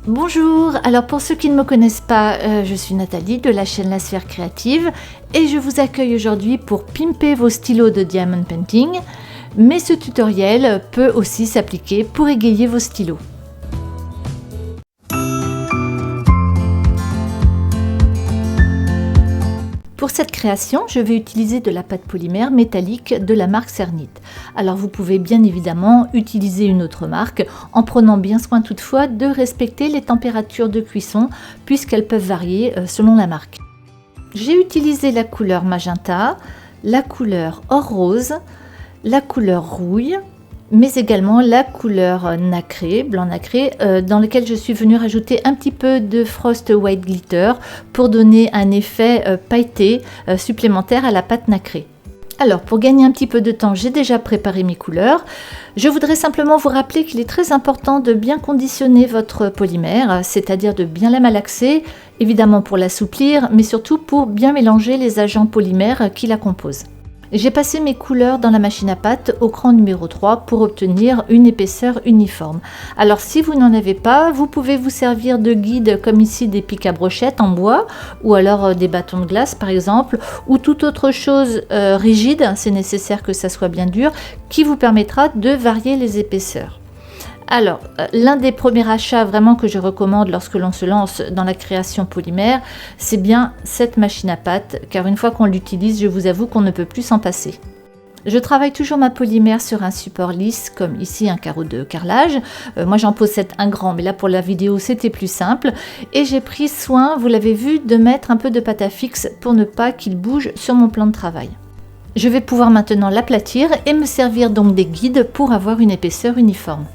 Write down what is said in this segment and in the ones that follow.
Bonjour, alors pour ceux qui ne me connaissent pas, je suis Nathalie de la chaîne La Sphère Créative et je vous accueille aujourd'hui pour pimper vos stylos de diamond painting, mais ce tutoriel peut aussi s'appliquer pour égayer vos stylos. Pour cette création, je vais utiliser de la pâte polymère métallique de la marque Cernit. Alors vous pouvez bien évidemment utiliser une autre marque en prenant bien soin toutefois de respecter les températures de cuisson puisqu'elles peuvent varier selon la marque. J'ai utilisé la couleur magenta, la couleur or rose, la couleur rouille, mais également la couleur nacré, blanc nacré, dans lequel je suis venue rajouter un petit peu de Frost White Glitter pour donner un effet pailleté supplémentaire à la pâte nacrée. Alors pour gagner un petit peu de temps, j'ai déjà préparé mes couleurs. Je voudrais simplement vous rappeler qu'il est très important de bien conditionner votre polymère, c'est-à-dire de bien la malaxer, évidemment pour l'assouplir, mais surtout pour bien mélanger les agents polymères qui la composent. J'ai passé mes couleurs dans la machine à pâte au cran numéro 3 pour obtenir une épaisseur uniforme. Alors si vous n'en avez pas, vous pouvez vous servir de guides comme ici des pics à brochettes en bois ou alors des bâtons de glace par exemple ou toute autre chose rigide, c'est nécessaire que ça soit bien dur, qui vous permettra de varier les épaisseurs. Alors, l'un des premiers achats vraiment que je recommande lorsque l'on se lance dans la création polymère, c'est bien cette machine à pâte, car une fois qu'on l'utilise, je vous avoue qu'on ne peut plus s'en passer. Je travaille toujours ma polymère sur un support lisse, comme ici un carreau de carrelage. Moi j'en possède un grand, mais là pour la vidéo c'était plus simple. Et j'ai pris soin, vous l'avez vu, de mettre un peu de pâte à fixe pour ne pas qu'il bouge sur mon plan de travail. Je vais pouvoir maintenant l'aplatir et me servir donc des guides pour avoir une épaisseur uniforme.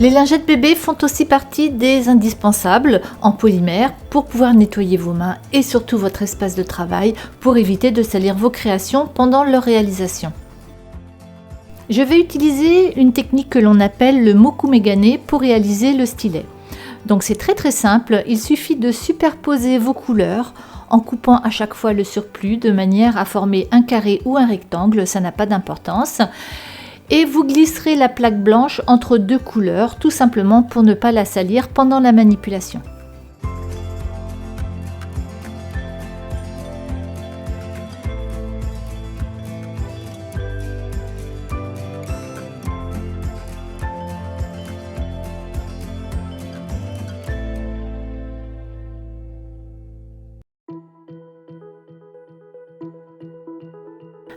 Les lingettes bébés font aussi partie des indispensables en polymère pour pouvoir nettoyer vos mains et surtout votre espace de travail pour éviter de salir vos créations pendant leur réalisation. Je vais utiliser une technique que l'on appelle le moku-megane pour réaliser le stylet. Donc c'est très simple, il suffit de superposer vos couleurs en coupant à chaque fois le surplus de manière à former un carré ou un rectangle, ça n'a pas d'importance. Et vous glisserez la plaque blanche entre deux couleurs, tout simplement pour ne pas la salir pendant la manipulation.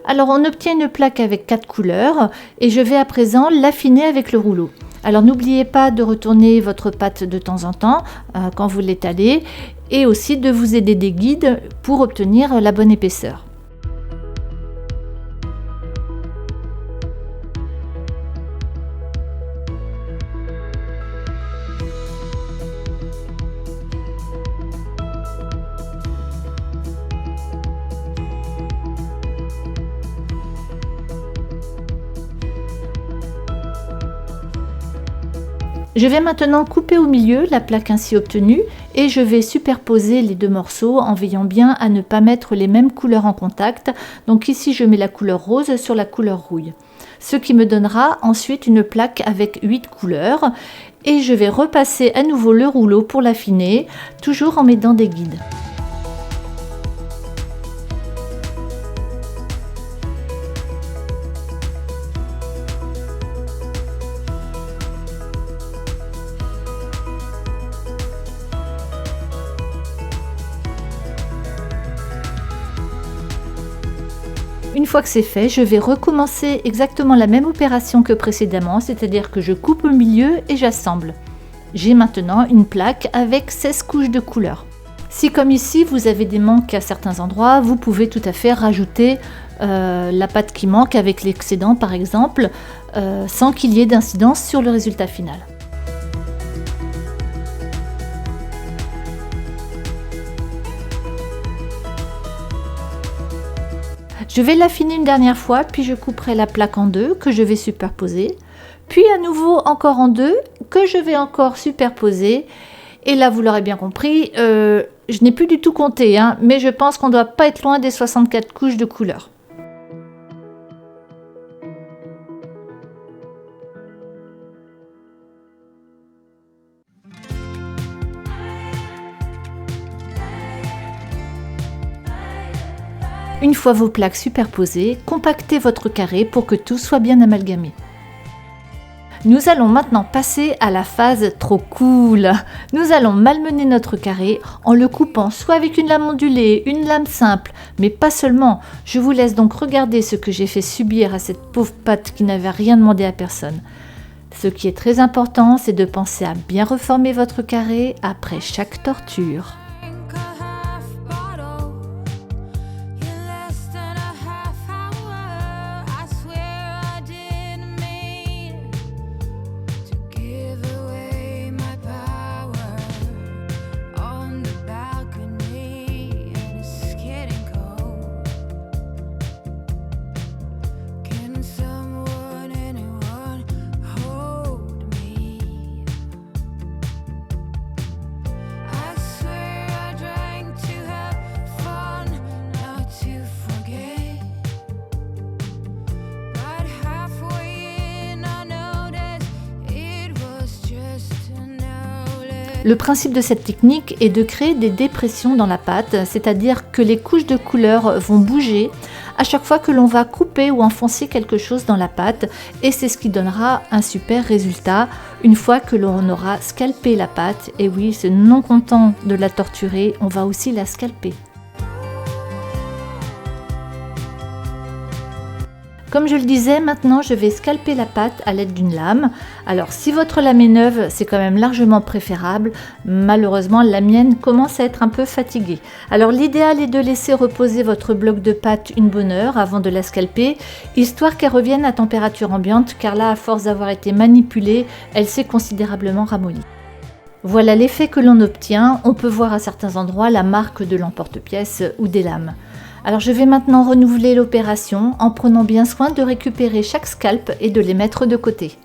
Alors on obtient une plaque avec 4 couleurs et je vais à présent l'affiner avec le rouleau. Alors n'oubliez pas de retourner votre pâte de temps en temps quand vous l'étalez et aussi de vous aider des guides pour obtenir la bonne épaisseur. Je vais maintenant couper au milieu la plaque ainsi obtenue et je vais superposer les deux morceaux en veillant bien à ne pas mettre les mêmes couleurs en contact. Donc ici je mets la couleur rose sur la couleur rouille. Ce qui me donnera ensuite une plaque avec 8 couleurs et je vais repasser à nouveau le rouleau pour l'affiner, toujours en mettant des guides. Une fois que c'est fait, je vais recommencer exactement la même opération que précédemment, c'est-à-dire que je coupe au milieu et j'assemble. J'ai maintenant une plaque avec 16 couches de couleurs. Si comme ici vous avez des manques à certains endroits, vous pouvez tout à fait rajouter la pâte qui manque avec l'excédent par exemple, sans qu'il y ait d'incidence sur le résultat final. Je vais l'affiner une dernière fois, puis je couperai la plaque en deux que je vais superposer, puis à nouveau encore en deux que je vais encore superposer. Et là, vous l'aurez bien compris, je n'ai plus du tout compté, hein, mais je pense qu'on ne doit pas être loin des 64 couches de couleurs. Une fois vos plaques superposées, compactez votre carré pour que tout soit bien amalgamé. Nous allons maintenant passer à la phase trop cool. Nous allons malmener notre carré en le coupant soit avec une lame ondulée, une lame simple, mais pas seulement. Je vous laisse donc regarder ce que j'ai fait subir à cette pauvre pâte qui n'avait rien demandé à personne. Ce qui est très important, c'est de penser à bien reformer votre carré après chaque torture. Le principe de cette technique est de créer des dépressions dans la pâte, c'est-à-dire que les couches de couleur vont bouger à chaque fois que l'on va couper ou enfoncer quelque chose dans la pâte, et c'est ce qui donnera un super résultat une fois que l'on aura scalpé la pâte. Et oui, ce non content de la torturer, on va aussi la scalper. Comme je le disais, maintenant je vais scalper la pâte à l'aide d'une lame. Alors si votre lame est neuve, c'est quand même largement préférable. Malheureusement, la mienne commence à être un peu fatiguée. Alors l'idéal est de laisser reposer votre bloc de pâte une bonne heure avant de la scalper, histoire qu'elle revienne à température ambiante, car là, à force d'avoir été manipulée, elle s'est considérablement ramollie. Voilà l'effet que l'on obtient. On peut voir à certains endroits la marque de l'emporte-pièce ou des lames. Alors je vais maintenant renouveler l'opération en prenant bien soin de récupérer chaque scalp et de les mettre de côté.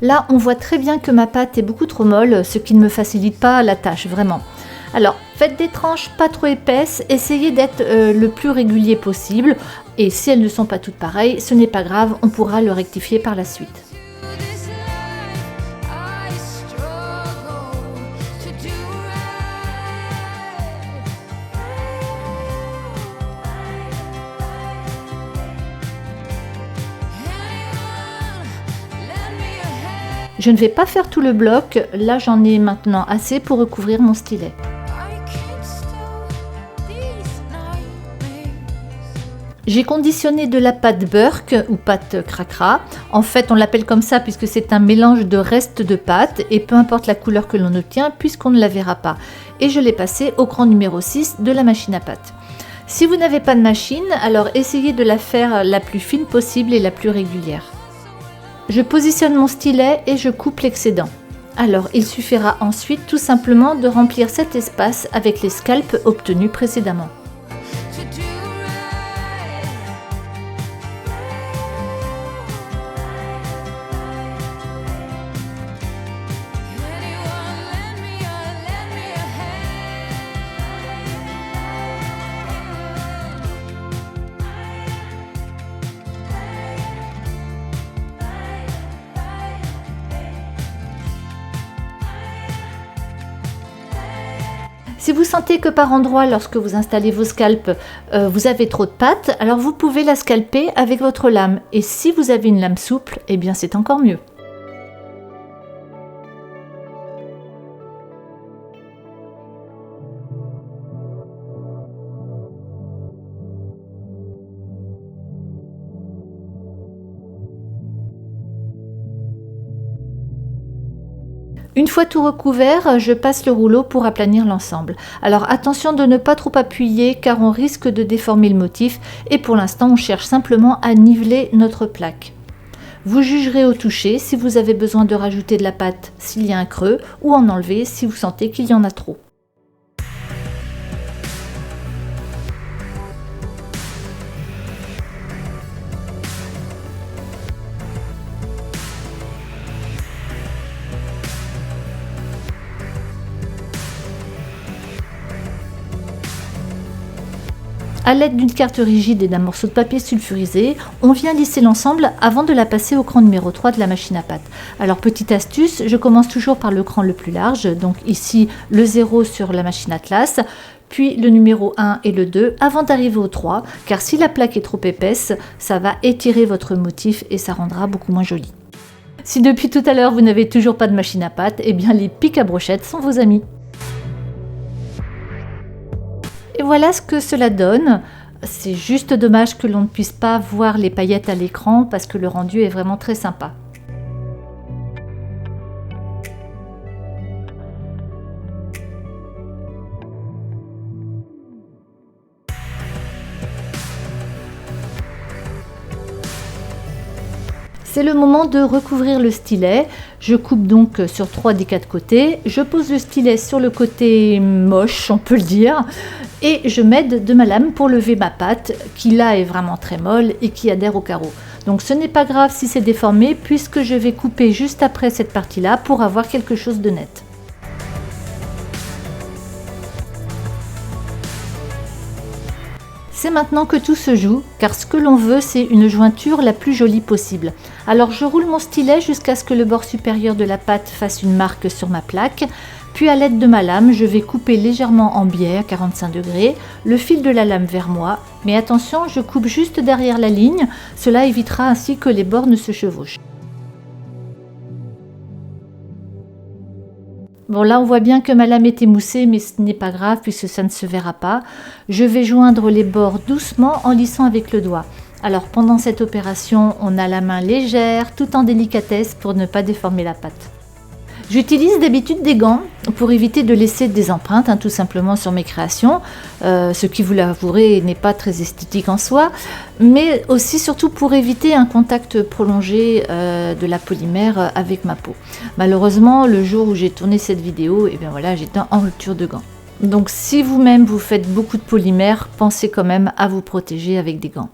Là, on voit très bien que ma pâte est beaucoup trop molle, ce qui ne me facilite pas la tâche, vraiment. Alors, faites des tranches pas trop épaisses, essayez d'être le plus régulier possible, et si elles ne sont pas toutes pareilles, ce n'est pas grave, on pourra le rectifier par la suite. Je ne vais pas faire tout le bloc, là j'en ai maintenant assez pour recouvrir mon stylet. J'ai conditionné de la pâte Burke ou pâte cracra. En fait, on l'appelle comme ça puisque c'est un mélange de restes de pâte et peu importe la couleur que l'on obtient puisqu'on ne la verra pas. Et je l'ai passé au cran numéro 6 de la machine à pâte. Si vous n'avez pas de machine, alors essayez de la faire la plus fine possible et la plus régulière. Je positionne mon stylet et je coupe l'excédent. Alors, il suffira ensuite tout simplement de remplir cet espace avec les scalps obtenus précédemment. Si vous sentez que par endroit, lorsque vous installez vos scalps, vous avez trop de pâte, alors vous pouvez la scalper avec votre lame. Et si vous avez une lame souple, eh bien c'est encore mieux. Une fois tout recouvert, je passe le rouleau pour aplanir l'ensemble. Alors attention de ne pas trop appuyer car on risque de déformer le motif et pour l'instant on cherche simplement à niveler notre plaque. Vous jugerez au toucher si vous avez besoin de rajouter de la pâte s'il y a un creux ou en enlever si vous sentez qu'il y en a trop. A l'aide d'une carte rigide et d'un morceau de papier sulfurisé, on vient lisser l'ensemble avant de la passer au cran numéro 3 de la machine à pâte. Alors petite astuce, je commence toujours par le cran le plus large, donc ici le 0 sur la machine Atlas, puis le numéro 1 et le 2 avant d'arriver au 3, car si la plaque est trop épaisse, ça va étirer votre motif et ça rendra beaucoup moins joli. Si depuis tout à l'heure vous n'avez toujours pas de machine à pâte, eh bien les pics à brochettes sont vos amis. Et voilà ce que cela donne. C'est juste dommage que l'on ne puisse pas voir les paillettes à l'écran parce que le rendu est vraiment très sympa. C'est le moment de recouvrir le stylet. Je coupe donc sur 3 des 4 côtés. Je pose le stylet sur le côté moche, on peut le dire. Et je m'aide de ma lame pour lever ma pâte, qui là est vraiment très molle et qui adhère au carreau. Donc ce n'est pas grave si c'est déformé, puisque je vais couper juste après cette partie-là pour avoir quelque chose de net. C'est maintenant que tout se joue, car ce que l'on veut, c'est une jointure la plus jolie possible. Alors je roule mon stylet jusqu'à ce que le bord supérieur de la pâte fasse une marque sur ma plaque, puis à l'aide de ma lame, je vais couper légèrement en biais à 45 degrés, le fil de la lame vers moi, mais attention, je coupe juste derrière la ligne, cela évitera ainsi que les bords ne se chevauchent. Bon, là on voit bien que ma lame est émoussée, mais ce n'est pas grave puisque ça ne se verra pas. Je vais joindre les bords doucement en lissant avec le doigt. Alors pendant cette opération, on a la main légère, tout en délicatesse pour ne pas déformer la pâte. J'utilise d'habitude des gants pour éviter de laisser des empreintes, tout simplement sur mes créations, ce qui, vous l'avouerez, n'est pas très esthétique en soi, mais aussi surtout pour éviter un contact prolongé de la polymère avec ma peau. Malheureusement, le jour où j'ai tourné cette vidéo, eh bien voilà, j'étais en rupture de gants. Donc si vous-même vous faites beaucoup de polymère, pensez quand même à vous protéger avec des gants.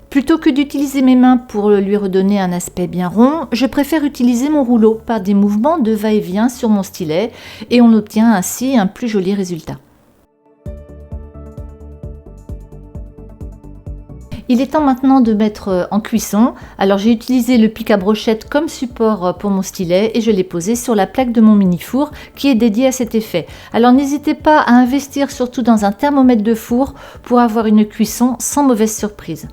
Plutôt que d'utiliser mes mains pour lui redonner un aspect bien rond, je préfère utiliser mon rouleau par des mouvements de va-et-vient sur mon stylet et on obtient ainsi un plus joli résultat. Il est temps maintenant de mettre en cuisson. Alors j'ai utilisé le pic à brochette comme support pour mon stylet et je l'ai posé sur la plaque de mon mini four qui est dédiée à cet effet. Alors n'hésitez pas à investir surtout dans un thermomètre de four pour avoir une cuisson sans mauvaise surprise.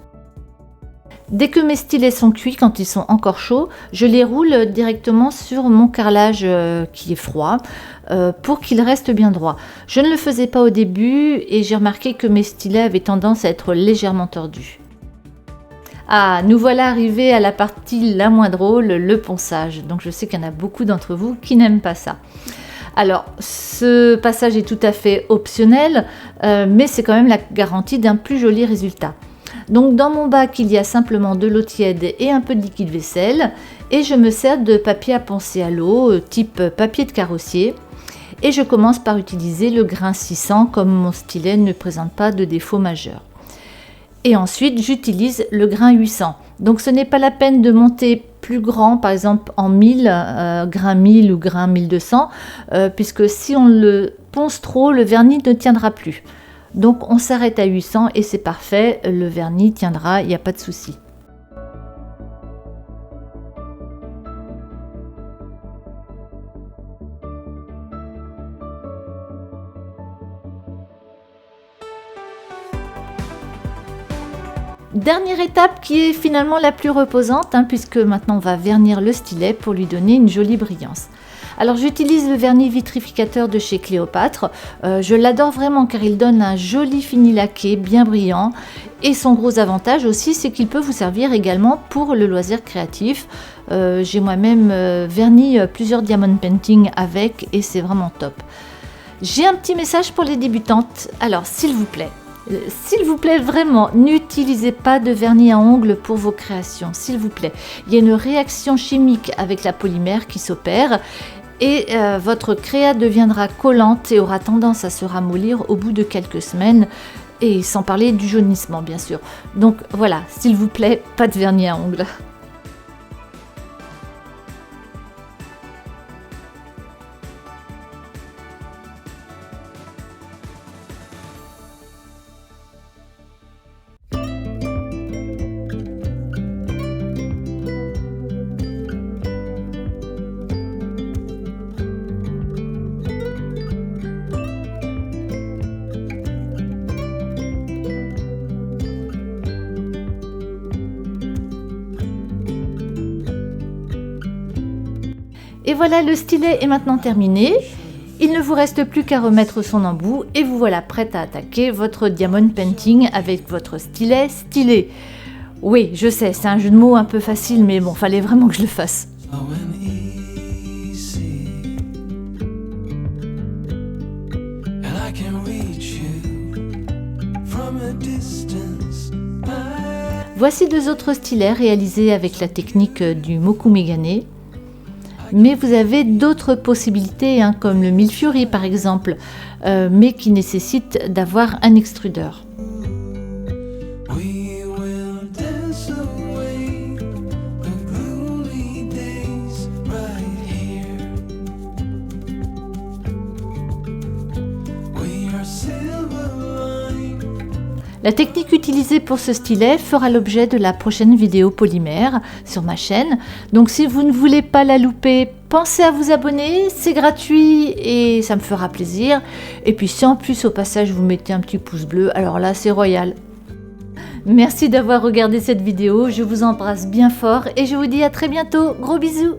Dès que mes stylets sont cuits, quand ils sont encore chauds, je les roule directement sur mon carrelage qui est froid pour qu'il reste bien droit. Je ne le faisais pas au début et j'ai remarqué que mes stylets avaient tendance à être légèrement tordus. Ah, nous voilà arrivés à la partie la moins drôle, le ponçage. Donc je sais qu'il y en a beaucoup d'entre vous qui n'aiment pas ça. Alors, ce passage est tout à fait optionnel, mais c'est quand même la garantie d'un plus joli résultat. Donc dans mon bac, il y a simplement de l'eau tiède et un peu de liquide vaisselle et je me sers de papier à poncer à l'eau, type papier de carrossier. Et je commence par utiliser le grain 600 comme mon stylet ne présente pas de défaut majeur. Et ensuite, j'utilise le grain 800. Donc ce n'est pas la peine de monter plus grand, par exemple en 1000, grain 1000 ou grain 1200, puisque si on le ponce trop, le vernis ne tiendra plus. Donc on s'arrête à 800 et c'est parfait, le vernis tiendra, il n'y a pas de souci. Dernière étape qui est finalement la plus reposante, puisque maintenant on va vernir le stylet pour lui donner une jolie brillance. Alors j'utilise le vernis vitrificateur de chez Cléopâtre, je l'adore vraiment car il donne un joli fini laqué bien brillant, et son gros avantage aussi c'est qu'il peut vous servir également pour le loisir créatif. J'ai moi-même verni plusieurs diamond painting avec et c'est vraiment top. J'ai un petit message pour les débutantes, alors s'il vous plaît vraiment, n'utilisez pas de vernis à ongles pour vos créations, s'il vous plaît. Il y a une réaction chimique avec la polymère qui s'opère et votre créa deviendra collante et aura tendance à se ramollir au bout de quelques semaines, et sans parler du jaunissement bien sûr. Donc voilà, s'il vous plaît, pas de vernis à ongles. Et voilà, le stylet est maintenant terminé. Il ne vous reste plus qu'à remettre son embout et vous voilà prête à attaquer votre diamond painting avec votre stylet stylé. Oui, je sais, c'est un jeu de mots un peu facile, mais bon, fallait vraiment que je le fasse. Voici deux autres stylets réalisés avec la technique du mokumegane. Mais vous avez d'autres possibilités, comme le Milfiori par exemple, mais qui nécessitent d'avoir un extrudeur. La technique utilisée pour ce stylet fera l'objet de la prochaine vidéo polymère sur ma chaîne. Donc si vous ne voulez pas la louper, pensez à vous abonner, c'est gratuit et ça me fera plaisir. Et puis si en plus au passage vous mettez un petit pouce bleu, alors là c'est royal. Merci d'avoir regardé cette vidéo, je vous embrasse bien fort et je vous dis à très bientôt, gros bisous.